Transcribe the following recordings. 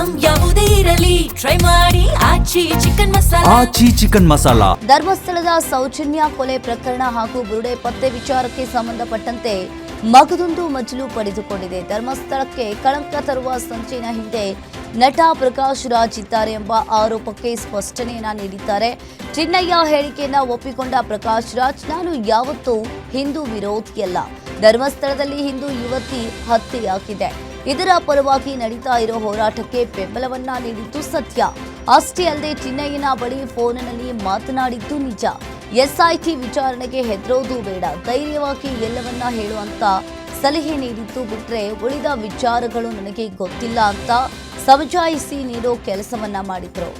Item ಯಾವುದೇ ಇರಲಿ try ಮಾಡಿ ಆಚಿ ಚಿಕನ್ ಮಸಾಲಾ. ಧರ್ಮಸ್ಥಳದ ಸೌಜನ್ಯ ಕೊಲೆ ಪ್ರಕರಣ ಹಾಗೂ ಬುರುಡೆ ಪತ್ತೆ ವಿಚಾರಕ್ಕೆ ಸಂಬಂಧಪಟ್ಟಂತೆ ಮಗದೊಂದು ಮಜಲು ಪಡೆದುಕೊಂಡಿದೆ. ಧರ್ಮಸ್ಥಳಕ್ಕೆ ಕಳಂಕ ತರುವ ಸಂಚಿನ ಹಿಂದೆ ನಟ ಪ್ರಕಾಶ್ ರಾಜ್ ಇದ್ದಾರೆ ಎಂಬ ಆರೋಪಕ್ಕೆ ಸ್ಪಷ್ಟನೆಯನ್ನ ನೀಡಿದ್ದಾರೆ. ಚಿನ್ನಯ್ಯ ಹೇಳಿಕೆಯನ್ನ ಒಪ್ಪಿಕೊಂಡ ಪ್ರಕಾಶ್ ರಾಜ್, ನಾನು ಯಾವತ್ತೂ ಹಿಂದೂ ವಿರೋಧಿಯಲ್ಲ. ಧರ್ಮಸ್ಥಳದಲ್ಲಿ ಹಿಂದೂ ಯುವತಿ ಹತ್ಯೆಯಾಗಿದೆ. ಇದರ ಪರವಾಗಿ ನಡೀತಾ ಇರೋ ಹೋರಾಟಕ್ಕೆ ಬೆಂಬಲವನ್ನ ನೀಡಿದ್ದು ಸತ್ಯ. ಅಷ್ಟೇ ಅಲ್ಲದೆ ಚಿನ್ನಯ್ಯನ ಬಳಿ ಫೋನಿನಲ್ಲಿ ಮಾತನಾಡಿದ್ದು ನಿಜ. ಎಸ್ಐಟಿ ವಿಚಾರಣೆಗೆ ಹೆದರೋದು ಬೇಡ, ಧೈರ್ಯವಾಗಿ ಎಲ್ಲವನ್ನ ಹೇಳುವಂತ ಸಲಹೆ ನೀಡಿದ್ದು ಬಿಟ್ರೆ ಉಳಿದ ವಿಚಾರಗಳು ನನಗೆ ಗೊತ್ತಿಲ್ಲ ಅಂತ ಸಮಜಾಯಿಸಿ ನೀಡೋ ಕೆಲಸವನ್ನ ಮಾಡಿದ್ರು.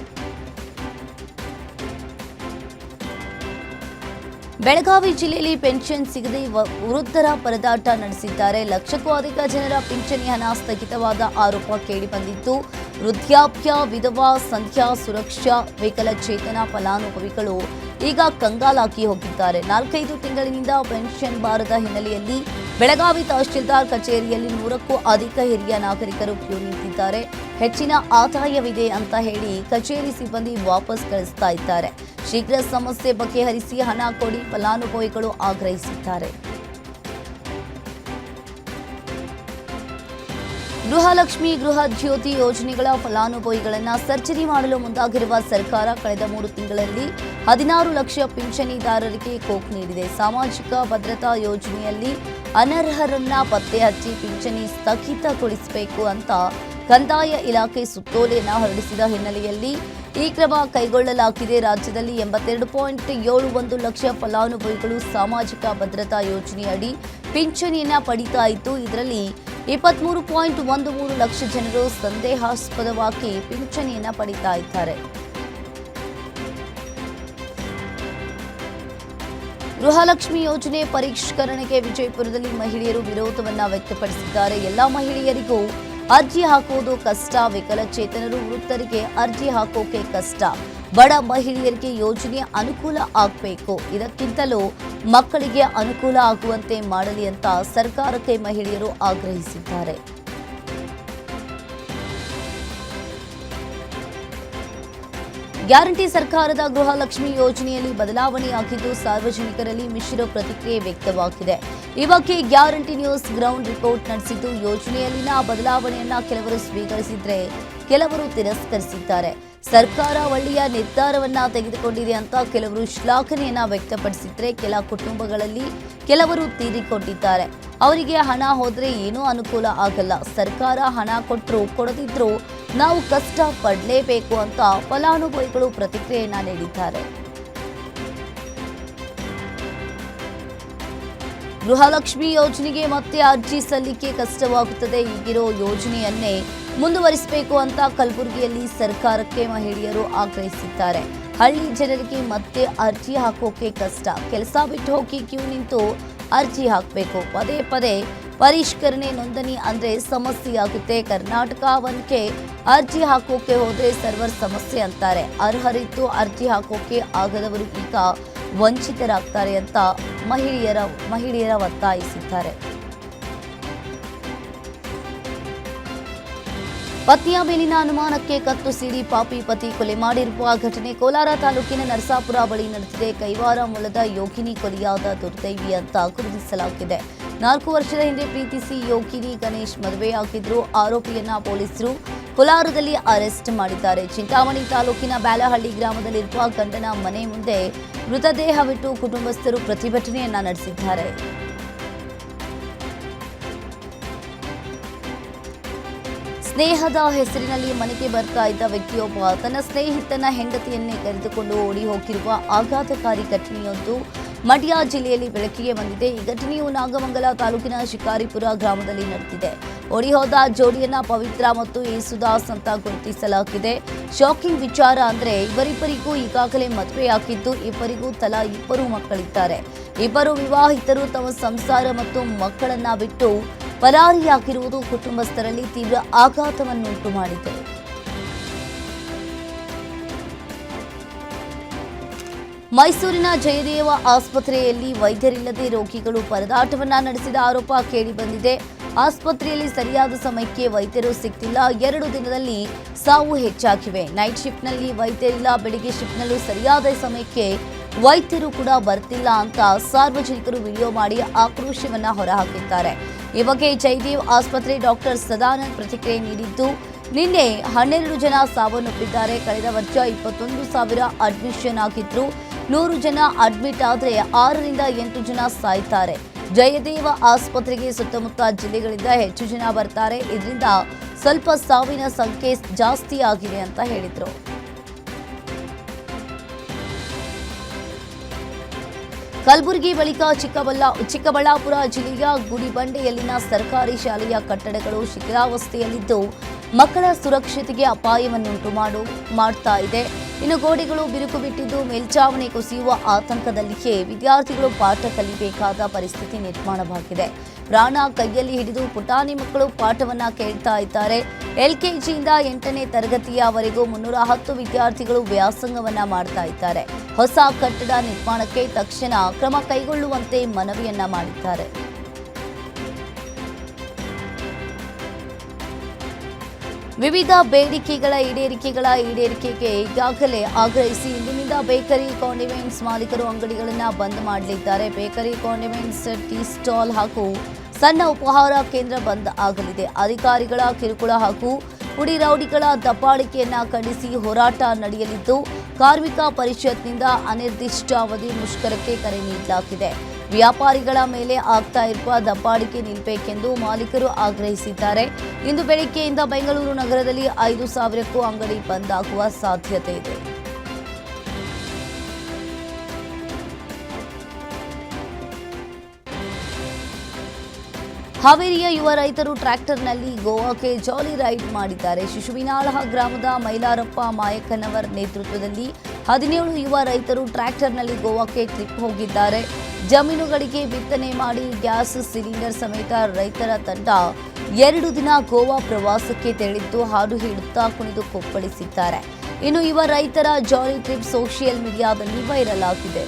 ಬೆಳಗಾವಿ ಜಿಲ್ಲೆಯಲ್ಲಿ ಪೆನ್ಷನ್ ಸಿಗದೆ ವೃದ್ಧರ ಪರದಾಟ ನಡೆಸಿದ್ದಾರೆ. ಲಕ್ಷಕ್ಕೂ ಅಧಿಕ ಜನರ ಪಿಂಚಣಿ ಹಣ ಸ್ಥಗಿತವಾದ ಆರೋಪ ಕೇಳಿಬಂದಿದ್ದು, ವೃದ್ಧಾಪ್ಯ, ವಿಧವಾ, ಸಂಧ್ಯಾ ಸುರಕ್ಷಾ, ವಿಕಲಚೇತನ ಫಲಾನುಭವಿಗಳು ಈಗ ಕಂಗಾಲಾಗಿ ಹೋಗಿದ್ದಾರೆ. 4-5 ತಿಂಗಳಿನಿಂದ ಪೆನ್ಷನ್ ಬಾರದ ಹಿನ್ನೆಲೆಯಲ್ಲಿ ಬೆಳಗಾವಿ ತಹಶೀಲ್ದಾರ್ ಕಚೇರಿಯಲ್ಲಿ 100ಕ್ಕೂ ಅಧಿಕ ಹಿರಿಯ ನಾಗರಿಕರು ಕ್ಯೂ ನಿಂತಿದ್ದಾರೆ. ಹೆಚ್ಚಿನ ಆದಾಯವಿದೆ ಅಂತ ಹೇಳಿ ಕಚೇರಿ ಸಿಬ್ಬಂದಿ ವಾಪಸ್ ಕಳಿಸ್ತಾ ಇದ್ದಾರೆ. ಶೀಘ್ರ ಸಮಸ್ಯೆ ಬಗೆಹರಿಸಿ ಹಣ ಕೊಡಿ, ಫಲಾನುಭವಿಗಳು ಆಗ್ರಹಿಸಿದ್ದಾರೆ. ಗೃಹಲಕ್ಷ್ಮಿ, ಗೃಹ ಜ್ಯೋತಿ ಯೋಜನೆಗಳ ಫಲಾನುಭವಿಗಳನ್ನು ಸರ್ಜರಿ ಮಾಡಲು ಮುಂದಾಗಿರುವ ಸರ್ಕಾರ ಕಳೆದ 3 ತಿಂಗಳಲ್ಲಿ 16 ಲಕ್ಷ ಪಿಂಚಣಿದಾರರಿಗೆ ಕೋಕ್ ನೀಡಿದೆ. ಸಾಮಾಜಿಕ ಭದ್ರತಾ ಯೋಜನೆಯಲ್ಲಿ ಅನರ್ಹರನ್ನ ಪತ್ತೆ ಹಚ್ಚಿ ಪಿಂಚಣಿ ಸ್ಥಗಿತಗೊಳಿಸಬೇಕು ಅಂತ ಕಂದಾಯ ಇಲಾಖೆ ಸುತ್ತೋಲೆಯನ್ನು ಹೊರಡಿಸಿದ ಹಿನ್ನೆಲೆಯಲ್ಲಿ ಈ ಕ್ರಮ ಕೈಗೊಳ್ಳಲಾಗಿದೆ. ರಾಜ್ಯದಲ್ಲಿ 82.71 ಲಕ್ಷ ಫಲಾನುಭವಿಗಳು ಸಾಮಾಜಿಕ ಭದ್ರತಾ ಯೋಜನೆಯಡಿ ಪಿಂಚಣಿಯನ್ನ ಪಡಿತಾ ಇದ್ದು, ಇದರಲ್ಲಿ 23.13 ಲಕ್ಷ ಜನರು ಸಂದೇಹಾಸ್ಪದವಾಗಿ ಪಿಂಚಣಿಯನ್ನ ಪಡಿತಾ ಇದ್ದಾರೆ. ಗೃಹಲಕ್ಷ್ಮಿ ಯೋಜನೆ ಪರಿಷ್ಕರಣೆಗೆ ವಿಜಯಪುರದಲ್ಲಿ ಮಹಿಳೆಯರು ವಿರೋಧವನ್ನ ವ್ಯಕ್ತಪಡಿಸಿದ್ದಾರೆ. ಎಲ್ಲಾ ಮಹಿಳೆಯರಿಗೂ ಅರ್ಜಿ ಹಾಕುವುದು ಕಷ್ಟ, ವಿಕಲಚೇತನರು, ವೃದ್ಧರಿಗೆ ಅರ್ಜಿ ಹಾಕೋಕೆ ಕಷ್ಟ, ಬಡ ಮಹಿಳೆಯರಿಗೆ ಯೋಜನೆ ಅನುಕೂಲ ಆಗಬೇಕು, ಇದಕ್ಕಿಂತಲೂ ಮಕ್ಕಳಿಗೆ ಅನುಕೂಲ ಆಗುವಂತೆ ಮಾಡಲಿ ಅಂತ ಸರ್ಕಾರಕ್ಕೆ ಮಹಿಳೆಯರು ಆಗ್ರಹಿಸಿದ್ದಾರೆ. ಗ್ಯಾರಂಟಿ ಸರ್ಕಾರದ ಗೃಹಲಕ್ಷ್ಮಿ ಯೋಜನೆಯಲ್ಲಿ ಬದಲಾವಣೆಯಾಗಿದ್ದು ಸಾರ್ವಜನಿಕರಲ್ಲಿ ಮಿಶ್ರ ಪ್ರತಿಕ್ರಿಯೆ ವ್ಯಕ್ತವಾಗಿದೆ. ಈ ಬಗ್ಗೆ ಗ್ಯಾರಂಟಿ ನ್ಯೂಸ್ ಗ್ರೌಂಡ್ ರಿಪೋರ್ಟ್ ನಡೆಸಿದ್ದು, ಯೋಜನೆಯಲ್ಲಿನ ಬದಲಾವಣೆಯನ್ನ ಕೆಲವರು ಸ್ವೀಕರಿಸಿದ್ರೆ ಕೆಲವರು ತಿರಸ್ಕರಿಸಿದ್ದಾರೆ. ಸರ್ಕಾರ ಒಳ್ಳೆಯ ನಿರ್ಧಾರವನ್ನ ತೆಗೆದುಕೊಂಡಿದೆ ಅಂತ ಕೆಲವರು ಶ್ಲಾಘನೆಯನ್ನ ವ್ಯಕ್ತಪಡಿಸಿದ್ರೆ, ಕೆಲ ಕುಟುಂಬಗಳಲ್ಲಿ ಕೆಲವರು ತೀರಿಕೊಂಡಿದ್ದಾರೆ. ಅವರಿಗೆ ಹಣ ಹೋದ್ರೆ ಏನೂ ಅನುಕೂಲ ಆಗಲ್ಲ. ಸರ್ಕಾರ ಹಣ ಕೊಟ್ಟರು ಕೊಡದಿದ್ರು ನಾವು ಕಷ್ಟ ಪಡಲೇಬೇಕು ಅಂತ ಫಲಾನುಭವಿಗಳು ಪ್ರತಿಕ್ರಿಯೆಯನ್ನ ನೀಡಿದ್ದಾರೆ. ಗೃಹಲಕ್ಷ್ಮಿ ಯೋಜನೆಗೆ ಮತ್ತೆ ಅರ್ಜಿ ಸಲ್ಲಿಕೆ ಕಷ್ಟವಾಗುತ್ತದೆ. ಈಗಿರೋ ಯೋಜನೆಯನ್ನೇ ಮುಂದುವರಿಸಬೇಕು ಅಂತ ಕಲಬುರಗಿಯಲ್ಲಿ ಸರ್ಕಾರಕ್ಕೆ ಮಹಿಳೆಯರು ಆಗ್ರಹಿಸಿದ್ದಾರೆ. ಹಳ್ಳಿ ಜನರಿಗೆ ಮತ್ತೆ ಅರ್ಜಿ ಹಾಕೋಕೆ ಕಷ್ಟ, ಕೆಲಸ ಬಿಟ್ಟು ಹೋಗಿ ಕ್ಯೂ ನಿಂತು ಅರ್ಜಿ ಹಾಕಬೇಕು. ಪದೇ ಪದೇ ಪರಿಷ್ಕರಣೆ ನೋಂದಣಿ ಅಂದ್ರೆ ಸಮಸ್ಯೆಯಾಗುತ್ತೆ. ಕರ್ನಾಟಕ ಒನ್ಗೆ ಅರ್ಜಿ ಹಾಕೋಕೆ ಹೋದ್ರೆ ಸರ್ವರ್ ಸಮಸ್ಯೆ ಅಂತಾರೆ. ಅರ್ಹರಿದ್ದು ಅರ್ಜಿ ಹಾಕೋಕೆ ಆಗದವರು ಈಗ ವಂಚಿತರಾಗ್ತಾರೆ ಅಂತ ಮಹಿಳೆಯರ ಒತ್ತಾಯಿಸಿದ್ದಾರೆ. ಪತ್ನಿಯ ಮೇಲಿನ ಅನುಮಾನಕ್ಕೆ ಕತ್ತು ಸಿಡಿ ಪಾಪಿ ಪತಿ ಕೊಲೆ ಮಾಡಿರುವ ಘಟನೆ ಕೋಲಾರ ತಾಲೂಕಿನ ನರಸಾಪುರ ಬಳಿ ನಡೆದಿದೆ. ಕೈವಾರ ಮೂಲದ ಯೋಗಿನಿ ಕೊಲೆಯಾದ ದುರ್ದೈವಿ ಅಂತ ಗುರುತಿಸಲಾಗಿದೆ. 4 ವರ್ಷದ ಹಿಂದೆ ಪ್ರೀತಿಸಿ ಯೋಗಿನಿ ಗಣೇಶ್ ಮದುವೆಯಾಗಿದ್ರು. ಆರೋಪಿಯನ್ನ ಪೊಲೀಸರು ಕೋಲಾರದಲ್ಲಿ ಅರೆಸ್ಟ್ ಮಾಡಿದ್ದಾರೆ. ಚಿಂತಾಮಣಿ ತಾಲೂಕಿನ ಬ್ಯಾಲಹಳ್ಳಿ ಗ್ರಾಮದಲ್ಲಿರುವ ಗಂಡನ ಮನೆ ಮುಂದೆ ಮೃತದೇಹವಿಟ್ಟು ಕುಟುಂಬಸ್ಥರು ಪ್ರತಿಭಟನೆಯನ್ನ ನಡೆಸಿದ್ದಾರೆ. ಸ್ನೇಹದ ಹೆಸರಿನಲ್ಲಿ ಮನೆಗೆ ಬರ್ತಾ ಇದ್ದ ವ್ಯಕ್ತಿಯೊಬ್ಬ ತನ್ನ ಸ್ನೇಹಿತನ ಹೆಂಡತಿಯನ್ನೇ ಕರೆದುಕೊಂಡು ಓಡಿ ಹೋಗಿರುವ ಆಘಾತಕಾರಿ ಘಟನೆಯೊಂದು ಮಂಡ್ಯ ಜಿಲ್ಲೆಯಲ್ಲಿ ಬೆಳಕಿಗೆ ಬಂದಿದೆ. ಈ ಘಟನೆಯು ನಾಗಮಂಗಲ ತಾಲೂಕಿನ ಶಿಕಾರಿಪುರ ಗ್ರಾಮದಲ್ಲಿ ನಡೆದಿದೆ. ಓಡಿ ಹೋದ ಜೋಡಿಯನ್ನ ಪವಿತ್ರ ಮತ್ತು ಯೇಸುದಾಸ್ ಅಂತ ಗುರುತಿಸಲಾಗಿದೆ. ಶಾಕಿಂಗ್ ವಿಚಾರ ಅಂದ್ರೆ ಇವರಿಬ್ಬರಿಗೂ ಈಗಾಗಲೇ ಮದುವೆಯಾಗಿದ್ದು, ಇಬ್ಬರಿಗೂ ತಲಾ 2 ಮಕ್ಕಳಿದ್ದಾರೆ. ಇಬ್ಬರು ವಿವಾಹಿತರು ತಮ್ಮ ಸಂಸಾರ ಮತ್ತು ಮಕ್ಕಳನ್ನ ಬಿಟ್ಟು ಪರಾರಿಯಾಗಿರುವುದು ಕುಟುಂಬಸ್ಥರಲ್ಲಿ ತೀವ್ರ ಆಘಾತವನ್ನುಂಟು ಮಾಡಿದೆ. ಮೈಸೂರಿನ ಜಯದೇವ ಆಸ್ಪತ್ರೆಯಲ್ಲಿ ವೈದ್ಯರಿಲ್ಲದೆ ರೋಗಿಗಳು ಪರದಾಟವನ್ನ ನಡೆಸಿದ ಆರೋಪ ಕೇಳಿಬಂದಿದೆ. ಆಸ್ಪತ್ರೆಯಲ್ಲಿ ಸರಿಯಾದ ಸಮಯಕ್ಕೆ ವೈದ್ಯರು ಸಿಗ್ತಿಲ್ಲ. 2 ದಿನದಲ್ಲಿ ಸಾವು ಹೆಚ್ಚಾಗಿವೆ. ನೈಟ್ ಶಿಫ್ಟ್ನಲ್ಲಿ ವೈದ್ಯರಿಲ್ಲ, ಬೆಳಿಗ್ಗೆ ಶಿಫ್ಟ್ನಲ್ಲೂ ಸರಿಯಾದ ಸಮಯಕ್ಕೆ ವೈದ್ಯರು ಕೂಡ ಬರ್ತಿಲ್ಲ ಅಂತ ಸಾರ್ವಜನಿಕರು ವಿಡಿಯೋ ಮಾಡಿ ಆಕ್ರೋಶವನ್ನ ಹೊರಹಾಕಿದ್ದಾರೆ. ಈ ಬಗ್ಗೆ ಜಯದೇವ್ ಆಸ್ಪತ್ರೆ ಡಾಕ್ಟರ್ ಸದಾನಂದ್ ಪ್ರತಿಕ್ರಿಯೆ ನೀಡಿದ್ದು, ನಿನ್ನೆ 12 ಜನ ಸಾವನ್ನಪ್ಪಿದ್ದಾರೆ. ಕಳೆದ ವರ್ಷ 21,000 ಅಡ್ಮಿಷನ್ ಆಗಿದ್ರು. 100 ಜನ ಅಡ್ಮಿಟ್ ಆದರೆ 6ರಿಂದ 8 ಜನ ಸಾಯ್ತಾರೆ. ಜಯದೇವ ಆಸ್ಪತ್ರೆಗೆ ಸುತ್ತಮುತ್ತ ಜಿಲ್ಲೆಗಳಿಂದ ಹೆಚ್ಚು ಜನ ಬರ್ತಾರೆ. ಇದರಿಂದ ಸ್ವಲ್ಪ ಸಾವಿನ ಸಂಖ್ಯೆ ಜಾಸ್ತಿ ಆಗಿದೆ ಅಂತ ಹೇಳಿದ್ರು. ಕಲಬುರಗಿ ಬಳಿಕ ಚಿಕ್ಕಬಳ್ಳಾಪುರ ಜಿಲ್ಲೆಯ ಗುಡಿಬಂಡೆಯಲ್ಲಿನ ಸರ್ಕಾರಿ ಶಾಲೆಯ ಕಟ್ಟಡಗಳು ಶಿಥಿಲಾವಸ್ಥೆಯಲ್ಲಿದ್ದು ಮಕ್ಕಳ ಸುರಕ್ಷತೆಗೆ ಅಪಾಯವನ್ನುಂಟು ಮಾಡ್ತಾ ಇದೆ. ಇನ್ನು ಗೋಡೆಗಳು ಬಿರುಕು ಬಿಟ್ಟಿದ್ದು ಮೇಲ್ಛಾವಣಿ ಕುಸಿಯುವ ಆತಂಕದಲ್ಲಿಯೇ ವಿದ್ಯಾರ್ಥಿಗಳು ಪಾಠ ಕಲಿಬೇಕಾದ ಪರಿಸ್ಥಿತಿ ನಿರ್ಮಾಣವಾಗಿದೆ. ಪ್ರಾಣ ಕೈಯಲ್ಲಿ ಹಿಡಿದು ಪುಟಾಣಿ ಮಕ್ಕಳು ಪಾಠವನ್ನ ಕೇಳ್ತಾ ಇದ್ದಾರೆ. LKGಯಿಂದ 8ನೇ ತರಗತಿಯವರೆಗೂ 310 ವಿದ್ಯಾರ್ಥಿಗಳು ವ್ಯಾಸಂಗವನ್ನ ಮಾಡ್ತಾ ಇದ್ದಾರೆ. ಹೊಸ ಕಟ್ಟಡ ನಿರ್ಮಾಣಕ್ಕೆ ತಕ್ಷಣ ಕ್ರಮ ಕೈಗೊಳ್ಳುವಂತೆ ಮನವಿಯನ್ನ ಮಾಡಿದ್ದಾರೆ. ವಿವಿಧ ಬೇಡಿಕೆಗಳ ಈಡೇರಿಕೆಗೆ ಈಗಾಗಲೇ ಆಗ್ರಹಿಸಿ ಇಂದಿನಿಂದ ಬೇಕರಿ, ಕಾಂಡಿಮೆಂಟ್ಸ್ ಮಾಲೀಕರು ಅಂಗಡಿಗಳನ್ನು ಬಂದ್ ಮಾಡಲಿದ್ದಾರೆ. ಬೇಕರಿ, ಕಾಂಡಿಮೆಂಟ್ಸ್, ಟೀ ಸ್ಟಾಲ್ ಹಾಗೂ ಸಣ್ಣ ಉಪಹಾರ ಕೇಂದ್ರ ಬಂದ್ ಆಗಲಿದೆ. ಅಧಿಕಾರಿಗಳ ಕಿರುಕುಳ ಹಾಗೂ ಪುಡಿ ರೌಡಿಗಳ ದಬ್ಬಾಳಿಕೆಯನ್ನ ಖಂಡಿಸಿ ಹೋರಾಟ ನಡೆಯಲಿದ್ದು, ಕಾರ್ಮಿಕ ಪರಿಷತ್ನಿಂದ ಅನಿರ್ದಿಷ್ಟಾವಧಿ ಮುಷ್ಕರಕ್ಕೆ ಕರೆ ನೀಡಲಾಗಿದೆ. ವ್ಯಾಪಾರಿಗಳ ಮೇಲೆ ಆಗ್ತಾ ಇರುವ ದಬ್ಬಾಳಿಕೆ ನಿಲ್ಲಬೇಕೆಂದು ಮಾಲೀಕರು ಆಗ್ರಹಿಸಿದ್ದಾರೆ. ಇಂದು ಬೆಳಗ್ಗೆಯಿಂದ ಬೆಂಗಳೂರು ನಗರದಲ್ಲಿ 5,000ಕ್ಕೂ ಅಂಗಡಿ ಬಂದ್ ಆಗುವ ಸಾಧ್ಯತೆ ಇದೆ. ಹಾವೇರಿಯ ಯುವ ರೈತರು ಟ್ರ್ಯಾಕ್ಟರ್ನಲ್ಲಿ ಗೋವಾಕ್ಕೆ ಜಾಲಿ ರೈಡ್ ಮಾಡಿದ್ದಾರೆ. ಶಿಶುವಿನಾಳ ಗ್ರಾಮದ ಮೈಲಾರಪ್ಪ ಮಾಯಕ್ಕನವರ್ ನೇತೃತ್ವದಲ್ಲಿ 17 ಯುವ ರೈತರು ಟ್ರ್ಯಾಕ್ಟರ್ನಲ್ಲಿ ಗೋವಾಕ್ಕೆ ಟ್ರಿಪ್ ಹೋಗಿದ್ದಾರೆ. ಜಮೀನುಗಳಿಗೆ ಬಿತ್ತನೆ ಮಾಡಿ ಗ್ಯಾಸ್ ಸಿಲಿಂಡರ್ ಸಮೇತ ರೈತರ ತಂಡ 2 ದಿನ ಗೋವಾ ಪ್ರವಾಸಕ್ಕೆ ತೆರಳಿದ್ದು ಹಾಡು ಹೇಳುತ್ತಾ ಕುಣಿದು ಕೊಪ್ಪಳಿಸಿದ್ದಾರೆ. ಇನ್ನು ಯುವ ರೈತರ ಜಾಲಿ ಟ್ರಿಪ್ ಸೋಷಿಯಲ್ ಮೀಡಿಯಾದಲ್ಲಿ ವೈರಲ್ ಆಗಿದೆ.